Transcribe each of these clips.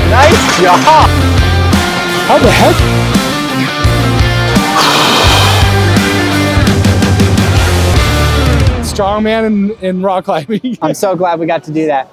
Nice job. How the heck? Strongman in rock climbing. I'm so glad we got to do that.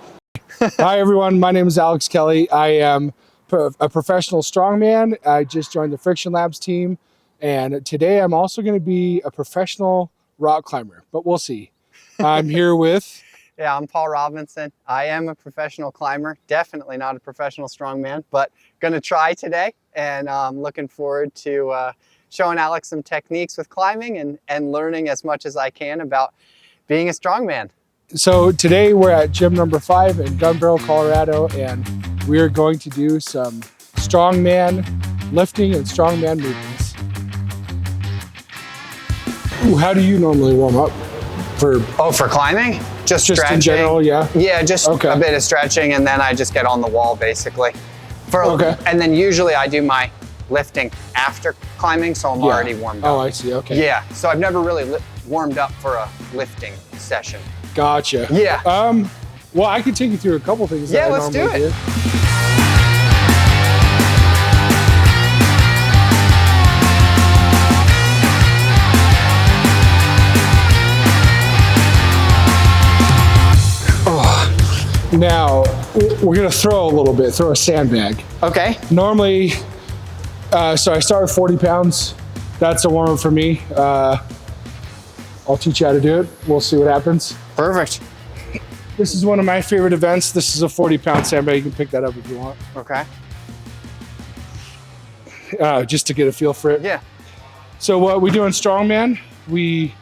Hi everyone, my name is Alex Kelley. I am a professional strongman. I just joined the Friction Labs team, and today I'm also going to be a professional rock climber, but we'll see. I'm here with... Yeah, I'm Paul Robinson. I am a professional climber, definitely not a professional strongman, but gonna try today, and I'm looking forward to showing Alex some techniques with climbing and learning as much as I can about being a strongman. So today we're at gym number 5 in Gun Barrel, Colorado, and we're going to do some strongman lifting and strongman movements. Ooh, how do you normally warm up for climbing? Just stretching. In general, yeah? Yeah, just a bit of stretching, and then I just get on the wall, basically. And then usually I do my lifting after climbing, so I'm already warmed up. Oh, I see, okay. Yeah, so I've never really warmed up for a lifting session. Gotcha. Yeah. Well, I can take you through a couple things that I normally do. Let's do it. Now, we're gonna throw a little bit, throw a sandbag. Okay. Normally, so I start with 40 pounds. That's a warm-up for me. I'll teach you how to do it. We'll see what happens. Perfect. This is one of my favorite events. This is a 40-pound sandbag. You can pick that up if you want. Okay. Just to get a feel for it. Yeah. So what we do in strongman, we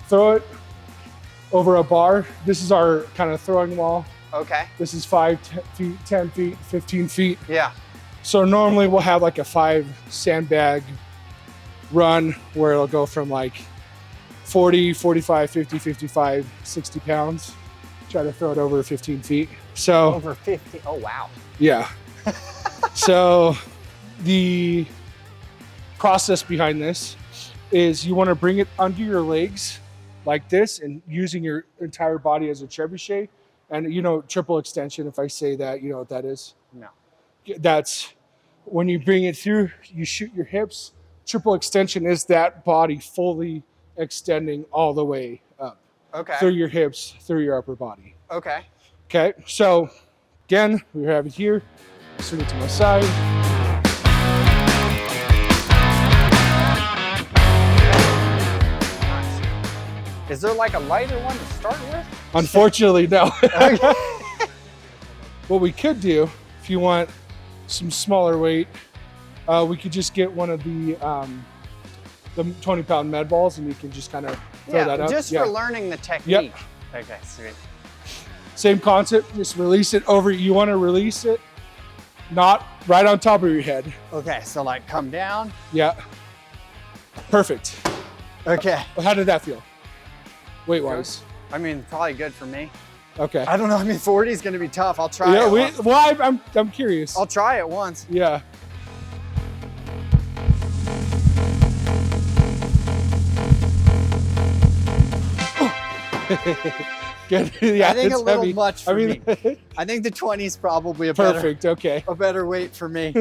throw it over a bar. This is our kind of throwing wall. Okay. This is 5 feet, 10 feet, 15 feet. Yeah. So normally we'll have like a 5 sandbag run where it'll go from like 40, 45, 50, 55, 60 pounds. Try to throw it over 15 feet. So over 50, oh wow. Yeah. So the process behind this is you want to bring it under your legs like this and using your entire body as a trebuchet. And you know, triple extension, if I say that, you know what that is? No. That's when you bring it through, you shoot your hips. Triple extension is that body fully extending all the way up. Okay. Through your hips, through your upper body. Okay. Okay, so again, we have it here. Swing it to my side. Nice. Is there like a lighter one to start with? Unfortunately, no. What we could do, if you want some smaller weight, we could just get one of the 20-pound med balls, and you can just kind of throw that up. Just for learning the technique. Yep. Okay, sweet. Same concept, just release it over. You want to release it, not right on top of your head. Okay, so like come down. Yeah. Perfect. Okay. Well, how did that feel? Weight-wise? I mean, probably good for me. Okay. I don't know. I mean, 40 is going to be tough. I'll try it. Well, I'm curious. I'll try it once. Yeah. Good. Yeah, I think it's a little heavy. much for me. I think the 20 is probably a better weight for me.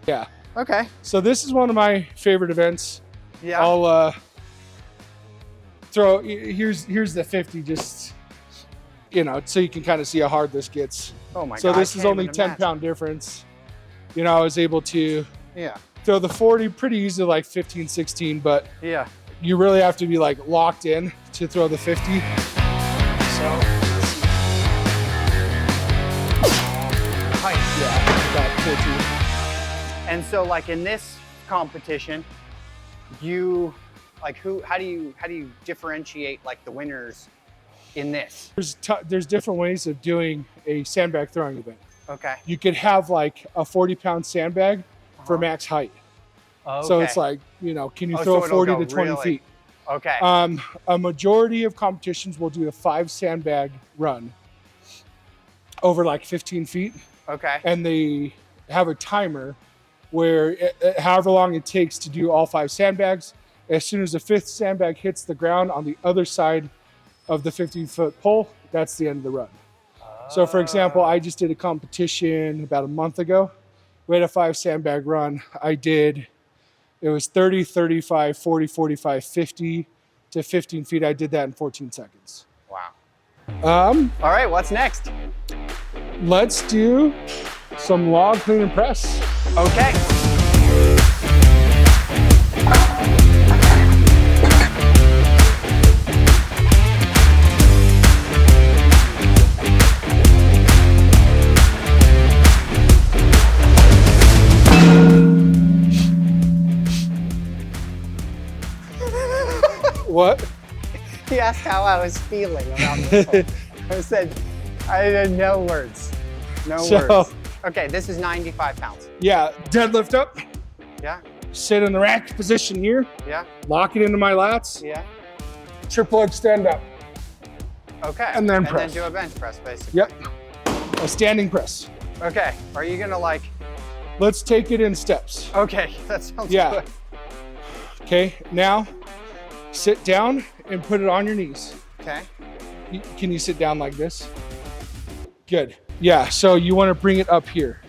Yeah. Okay. So this is one of my favorite events. Yeah. I'll throw. Here's the 50, just you know, so you can kind of see how hard this gets. Oh my god. So this is only 10-pound difference. You know, I was able to throw the 40 pretty easily, like 15, 16, but you really have to be like locked in to throw the 50. So height, about 14. And so like in this competition, you like how do you differentiate like the winners in this? There's different ways of doing a sandbag throwing event. Okay. You could have like a 40-pound sandbag for max height. Okay. So it's like, you know, can you throw 40 to 20 feet? Okay. A majority of competitions will do a 5 sandbag run over like 15 feet. Okay. And they have a timer where however long it takes to do all 5 sandbags, as soon as the 5th sandbag hits the ground on the other side of the 50-foot pole, that's the end of the run. So for example, I just did a competition about a month ago. We had a 5 sandbag run. It was 30, 35, 40, 45, 50 to 15 feet. I did that in 14 seconds. Wow. All right, what's next? Let's do some log clean and press. Okay. What? He asked how I was feeling about this one. I said, I had no words. No words. Okay, this is 95 pounds. Yeah, deadlift up. Yeah. Sit in the rack position here. Yeah. Lock it into my lats. Yeah. Triple extend up. Okay. And then And press. then do a bench press, basically. Yep. A standing press. Okay. Are you gonna like? Let's take it in steps. Okay, that sounds Yeah. good. Okay, now sit down and put it on your knees. Okay. Can you sit down like this? Good. Yeah, so you want to bring it up here.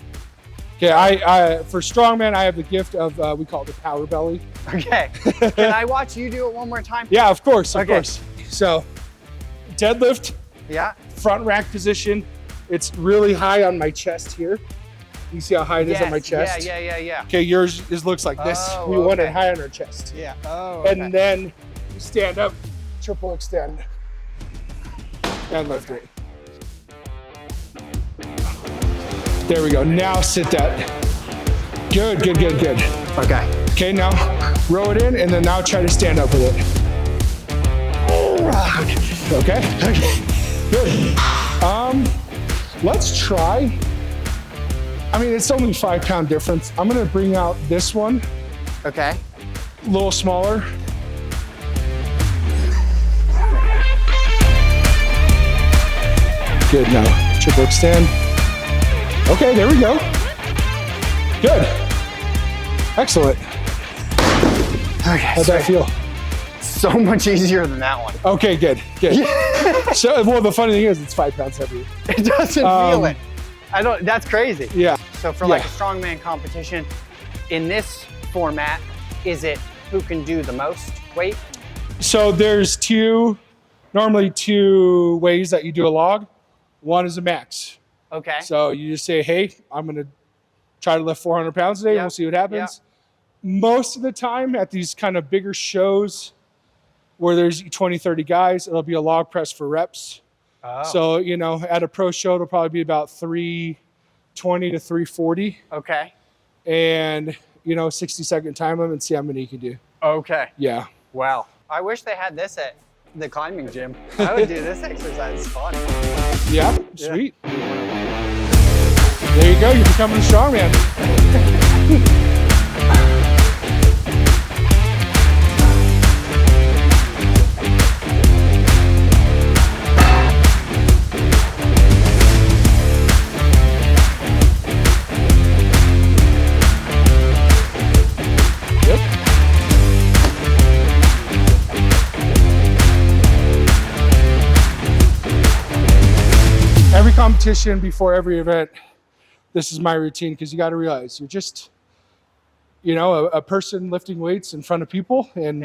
Okay, I for strongman, I have the gift of, we call it the power belly. Okay. Can I watch you do it one more time? Yeah, of course, of Okay. course. So deadlift, Yeah. front rack position. It's really high on my chest here. You see how high it is on my chest? Yeah. Okay, yours looks like this. Oh, We want it okay. high on our chest. Yeah. Oh. Okay. And then you stand up, triple extend, and lift it. There we go. Now sit that. Good, good, good, good. Okay. Okay, now row it in, and then now try to stand up with it. Okay. Good. Let's try. I mean, it's only 5 pound difference. I'm gonna bring out this one, Okay. a little smaller. Good, now triple extend. Okay, there we go. Good. Excellent. Okay. How'd that feel? So much easier than that one. Okay, good, good. So, well, the funny thing is it's 5 pounds heavier. It doesn't feel it. I don't. That's crazy. Yeah. So for like a strongman competition, in this format, is it who can do the most weight? So there's normally two ways that you do a log. One is a max. Okay. So you just say, hey, I'm going to try to lift 400 pounds today. Yep. We'll see what happens. Most of the time at these kind of bigger shows where there's 20, 30 guys, it'll be a log press for reps. Oh. So, you know, at a pro show, it'll probably be about 320 to 340. Okay. And, you know, 60-second time limit and see how many you can do. Okay. Yeah. Wow. I wish they had this at the climbing gym. I would do this exercise. It's fun. Yeah, sweet. There you go. You're becoming a strongman. Every competition before every event, this is my routine because you got to realize you're just, you know, a person lifting weights in front of people and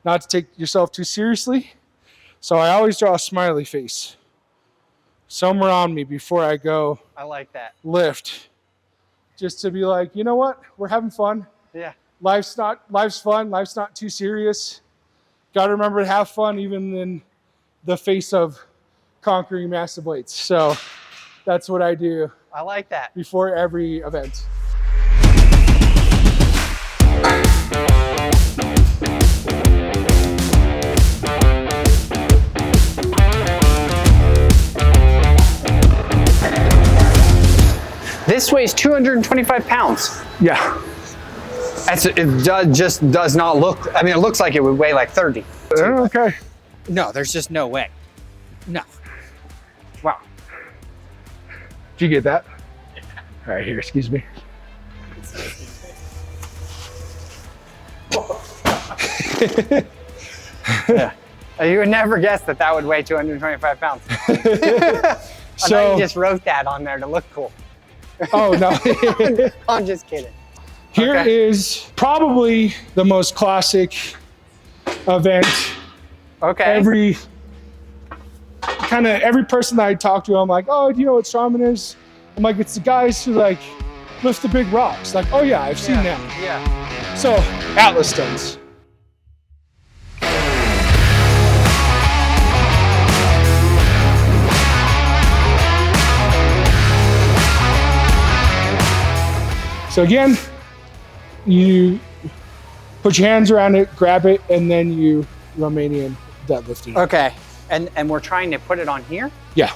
not to take yourself too seriously. So I always draw a smiley face somewhere on me before I go. I like that. Lift, just to be like, you know what, we're having fun. Yeah. Life's fun. Life's not too serious. Got to remember to have fun even in the face of conquering massive weights. So that's what I do. I like that. Before every event. This weighs 225 pounds. Yeah. Just does not look, I mean, it looks like it would weigh like 30. Okay. No, there's just no way. No. Wow. Did you get that? All right, here, excuse me. Yeah. You would never guess that that would weigh 225 pounds. I thought you just wrote that on there to look cool. Oh, no. I'm just kidding. Here is probably the most classic event. Okay. Every person that I talk to, I'm like, oh, do you know what Strongman is? I'm like, it's the guys who like lift the big rocks. Like, oh yeah, I've seen them. Yeah. So, Atlas stones. So again, you put your hands around it, grab it, and then you Romanian deadlift it. Okay. And we're trying to put it on here? Yeah.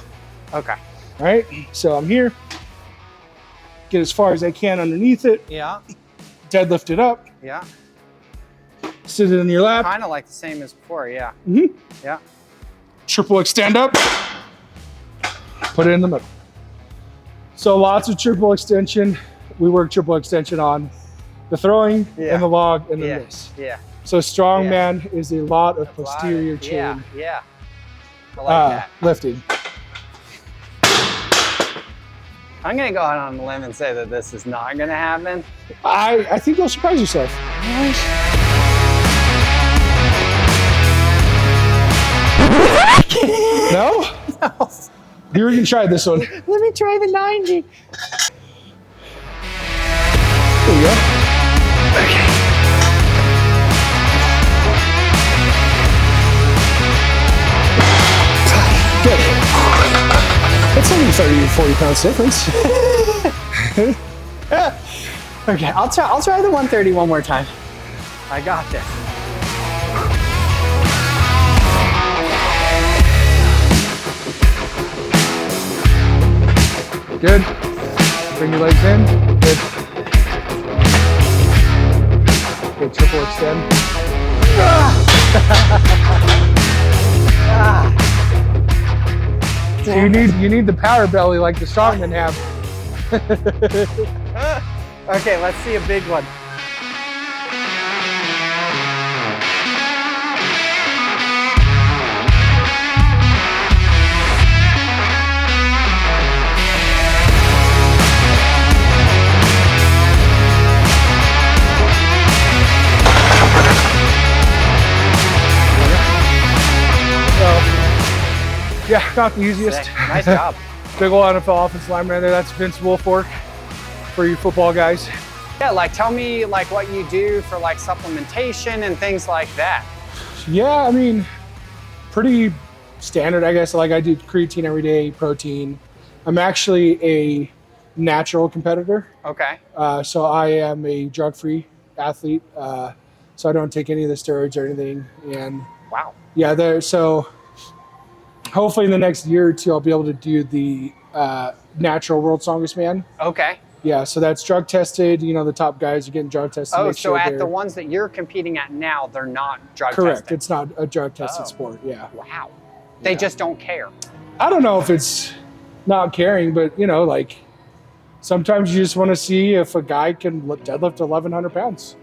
Okay. All right. So I'm here. Get as far as I can underneath it. Yeah. Deadlift it up. Yeah. Sit it in your lap. Kind of like the same as before, yeah. Mm-hmm. Yeah. Triple extend up. Put it in the middle. So lots of triple extension. We work triple extension on the throwing and the log and then this. Yeah. So Strongman is a lot of posterior chain. Yeah. I like that. Lifting. I'm gonna go out on a limb and say that this is not gonna happen. I think you'll surprise yourself. No? No. You were gonna try this one. Let me try the 90. There you go. Okay. Good. That's only 30 to 40 pounds difference. Okay, I'll try the 130 one more time. I got this. Good. Bring your legs in. Good. Good. Triple extend. So you need the power belly like the Strongmen have. Okay, let's see a big one. Yeah, not the easiest. Sick. Nice job. Big ol' NFL offensive lineman there. That's Vince Wilfork for you football guys. Yeah, like tell me like what you do for like supplementation and things like that. Yeah, I mean, pretty standard, I guess. Like I do creatine every day, protein. I'm actually a natural competitor. Okay. So I am a drug-free athlete. So I don't take any of the steroids or anything. And Wow. yeah, so hopefully in the next year or two, I'll be able to do the natural World's Strongest Man. Okay. Yeah, so that's drug tested. You know, the top guys are getting drug tested. Oh, so at the ones that you're competing at now, they're not drug tested? Correct. It's not a drug tested sport. Yeah. Wow. They just don't care. I don't know if it's not caring, but you know, like sometimes you just want to see if a guy can deadlift 1,100 pounds.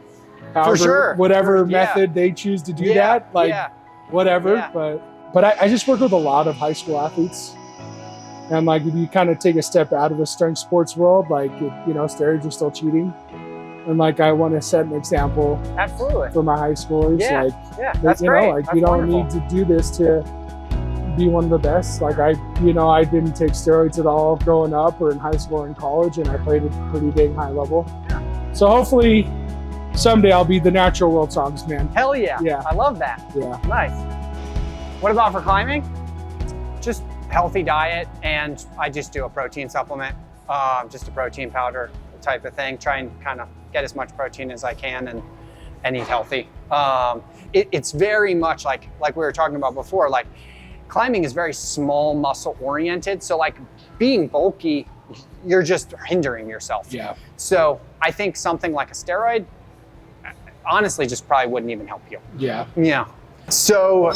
However, For sure. Whatever method they choose to do that, like whatever. Yeah. But I just work with a lot of high school athletes. And like, if you kind of take a step out of the strength sports world, like, you know, steroids are still cheating. And like, I want to set an example Absolutely. for my high schoolers. Yeah. Like, Yeah, that's you great. know, like That's you don't wonderful. need to do this to be one of the best. Like I didn't take steroids at all growing up or in high school or in college, and I played at a pretty dang high level. Yeah. So hopefully someday I'll be the natural World's Strongest Man. Hell yeah. Yeah. I love that. Yeah. Nice. What about for climbing? Just healthy diet, and I just do a protein supplement, just a protein powder type of thing. Try and kind of get as much protein as I can and eat healthy. It's very much like we were talking about before, like climbing is very small muscle oriented. So like being bulky, you're just hindering yourself. Yeah. So I think something like a steroid, honestly, just probably wouldn't even help you. Yeah. Yeah. So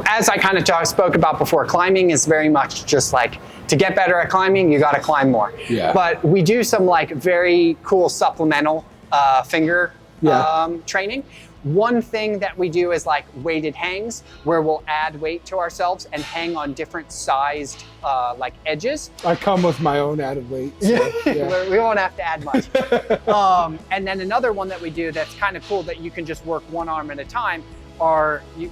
as I kind of spoke about before, climbing is very much just like, to get better at climbing, you got to climb more. Yeah. But we do some like very cool supplemental finger training. One thing that we do is like weighted hangs, where we'll add weight to ourselves and hang on different sized like edges. I come with my own added weight. So, yeah. We won't have to add much. And then another one that we do that's kind of cool that you can just work one arm at a time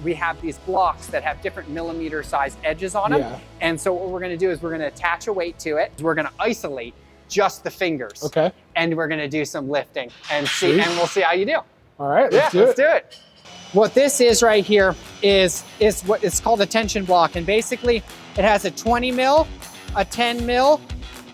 we have these blocks that have different millimeter sized edges on them. Yeah. And so what we're gonna do is we're gonna attach a weight to it. We're gonna isolate just the fingers. Okay. And we're gonna do some lifting and we'll see how you do. All right, let's do it. What this is right here is what it's called a tension block. And basically it has a 20 mil, a 10 mil,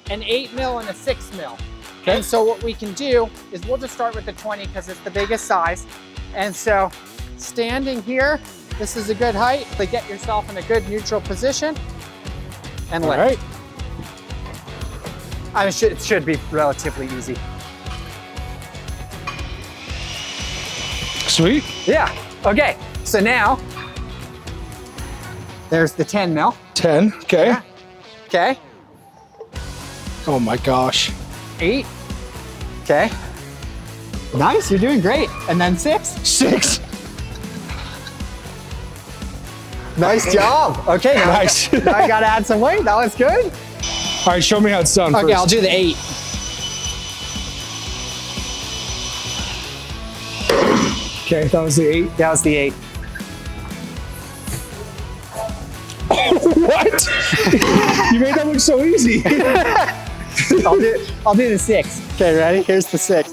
an 8 mil, and a 6 mil. Okay. And so what we can do is we'll just start with the 20 because it's the biggest size. And so standing here, this is a good height to get yourself in a good neutral position and lift. All right. It should be relatively easy. Sweet. Yeah. Okay. So now there's the 10 mil. 10. Okay. Yeah. Okay. Oh my gosh. 8. Okay. Nice. You're doing great. And then 6. 6. Nice job. Okay. Now Nice. now I got to add some weight. That was good. All right. Show me how it's done. Okay. First. I'll do the 8. Okay. That was the 8. That was the 8. What? You made that look so easy. I'll do the 6. Okay. Ready? Here's the 6.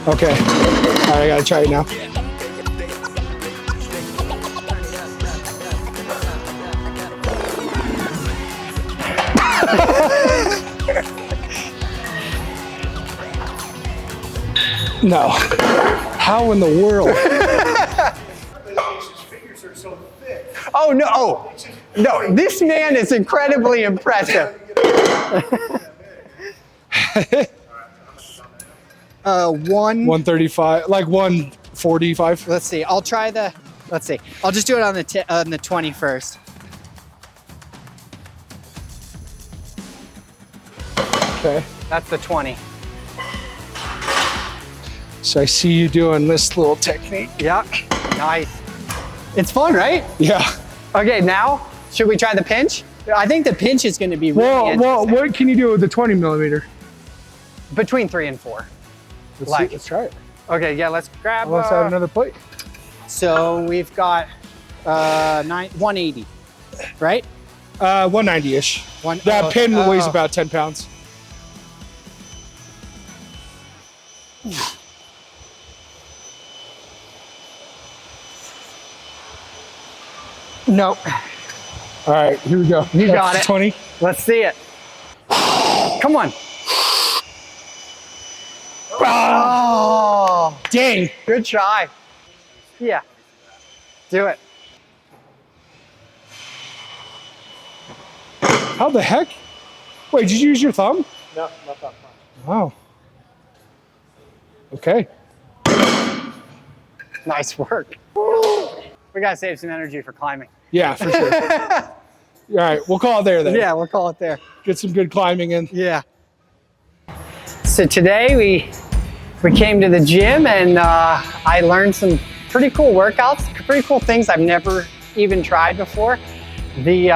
Okay. All right. I gotta try it now. No. How in the world? Oh no! Oh no! This man is incredibly impressive. 135, like 145. Let's see. I'll try the. Let's see. I'll just do it on the 20 first. Okay. That's the 20. So I see you doing this little technique. Yeah. Nice. It's fun, right? Yeah. Okay. Now, should we try the pinch? I think the pinch is going to be really Well, interesting. what can you do with the 20 millimeter? Between 3 and 4. Let's try it. Okay. Yeah. Let's grab. Let's add another plate. So we've got 180, right? 190-ish. That pin weighs about 10 pounds. Nope. All right, here we go. You got it. 20. Let's see it. Come on. Oh, Dang. good try. Yeah. Do it. How the heck? Wait, did you use your thumb? No, not that much. Wow. Okay. Nice work. We gotta save some energy for climbing. Yeah, for sure. All right, we'll call it there then. Yeah, we'll call it there. Get some good climbing in. Yeah. So today we came to the gym and I learned some pretty cool workouts, pretty cool things I've never even tried before. The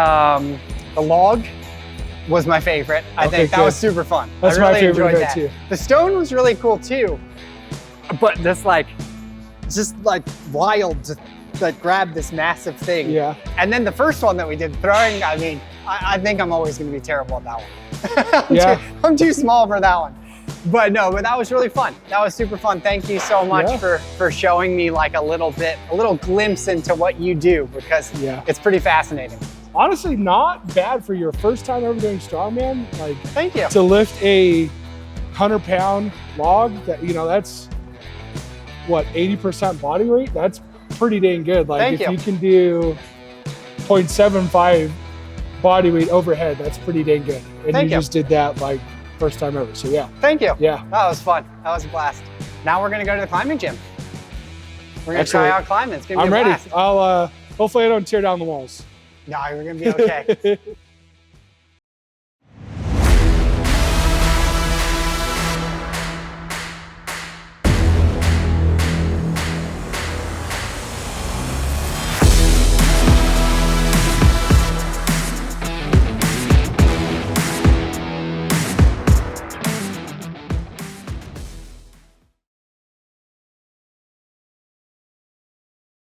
log was my favorite. I think that was super fun. That's I really my favorite enjoyed bit that. too. The stone was really cool too, but just like wild to like grab this massive thing. Yeah. And then the first one that we did, throwing, I mean, I think I'm always gonna be terrible at that one. I'm too small for that one. But no, but that was really fun. That was super fun. Thank you so much for showing me like a little glimpse into what you do, because it's pretty fascinating. Honestly, not bad for your first time ever doing strongman. Like, thank you. To lift a 100-pound log, that, you know, that's what, 80% body weight. That's pretty dang good. Like, if you can do 0.75 body weight overhead, that's pretty dang good. And you just did that like first time ever. So yeah. Thank you. Yeah. That was fun. That was a blast. Now we're gonna go to the climbing gym. We're gonna try out climbing. It's gonna be a blast. I'm ready. I'll hopefully I don't tear down the walls. No, you're gonna be okay.